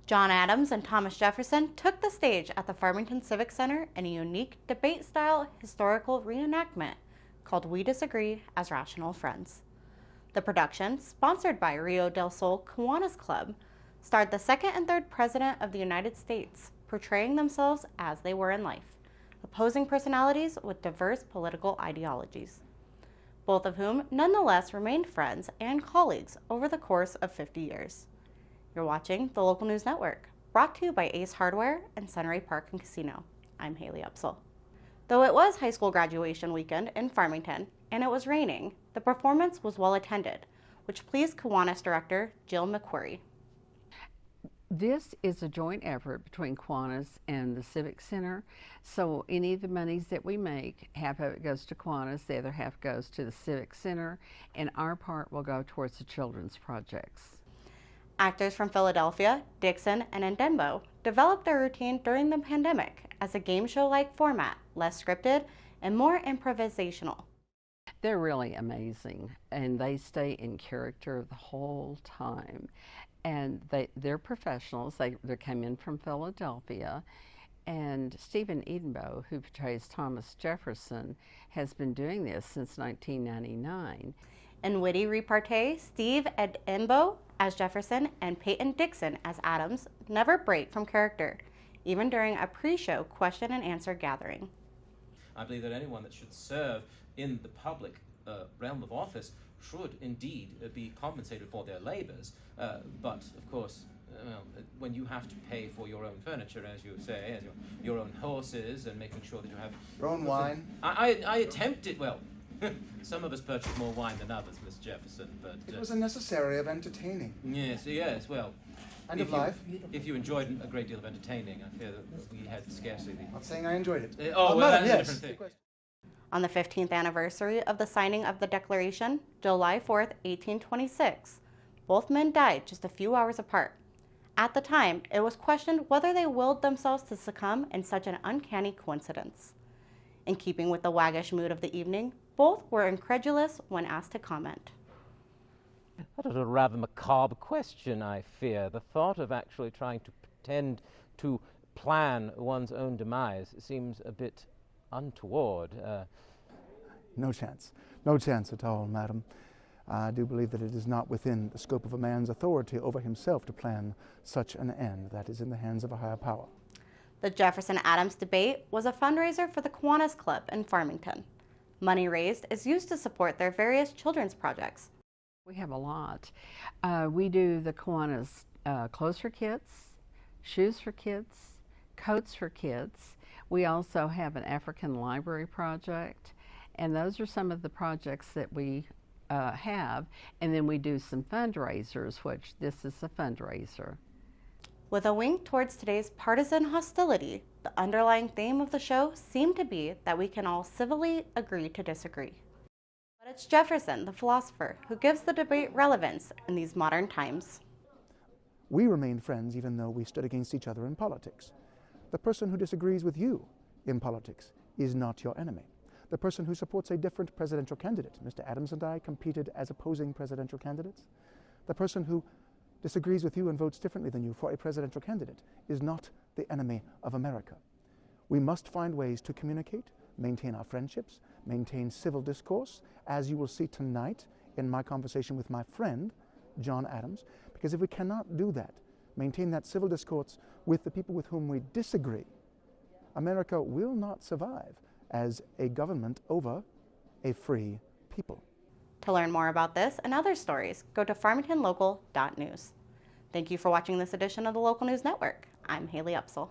John Adams and Thomas Jefferson took the stage at the Farmington Civic Center in a unique debate-style historical reenactment called We Disagree as Rational Friends. The production, sponsored by Rio del Sol Kiwanis Club, starred the second and third President of the United States portraying themselves as they were in life, opposing personalities with diverse political ideologies, both of whom nonetheless remained friends and colleagues over the course of 50 years. You're watching the Local News Network, brought to you by Ace Hardware and Sunray Park and Casino. I'm Haley Upsall. Though it was high school graduation weekend in Farmington and it was raining, the performance was well attended, which pleased Kiwanis director Jill McQuarrie. This is a joint effort between Kiwanis and the Civic Center, so any of the monies that we make, half of it goes to Kiwanis, the other half goes to the Civic Center, and our part will go towards the children's projects. Actors from Philadelphia, Dixon, and Edinburgh developed their routine during the pandemic as a game show-like format, less scripted and more improvisational. They're really amazing, and they stay in character the whole time. And they're professionals. They came in from Philadelphia. And Stephen Edinburgh, who portrays Thomas Jefferson, has been doing this since 1999. In witty repartee, Steve Edinburgh as Jefferson and Peyton Dixon as Adams never break from character, even during a pre-show question and answer gathering. I believe that anyone that should serve in the public realm of office should indeed be compensated for their labors, but of course, when you have to pay for your own furniture, as you say, and your own horses, and making sure that you have your own wine. I attempted, well, some of us purchased more wine than others, Miss Jefferson, but it was a necessary of entertaining. Yes, well. And of life. If you enjoyed a great deal of entertaining, I fear that we had scarcely the... Not saying I enjoyed it. Well, madam, that's yes. a different thing. On the 15th anniversary of the signing of the Declaration, July 4th, 1826, both men died just a few hours apart. At the time, it was questioned whether they willed themselves to succumb in such an uncanny coincidence. In keeping with the waggish mood of the evening, both were incredulous when asked to comment. That is a rather macabre question, I fear. The thought of actually trying to pretend to plan one's own demise seems a bit untoward. No chance. No chance at all, madam. I do believe that it is not within the scope of a man's authority over himself to plan such an end. That is in the hands of a higher power. The Jefferson-Adams debate was a fundraiser for the Kiwanis Club in Farmington. Money raised is used to support their various children's projects. We have a lot. We do the Kiwanis clothes for kids, shoes for kids, coats for kids. We also have an African library project, and those are some of the projects that we have. And then we do some fundraisers, which this is a fundraiser. With a wink towards today's partisan hostility, the underlying theme of the show seemed to be that we can all civilly agree to disagree. But it's Jefferson, the philosopher, who gives the debate relevance in these modern times. We remain friends even though we stood against each other in politics. The person who disagrees with you in politics is not your enemy. The person who supports a different presidential candidate, Mr. Adams and I competed as opposing presidential candidates. The person who disagrees with you and votes differently than you for a presidential candidate is not the enemy of America. We must find ways to communicate, maintain our friendships, maintain civil discourse, as you will see tonight in my conversation with my friend, John Adams, because if we cannot do that, maintain that civil discourse with the people with whom we disagree, America will not survive as a government over a free people. To learn more about this and other stories, go to farmingtonlocal.news. Thank you for watching this edition of the Local News Network. I'm Haley Upsall.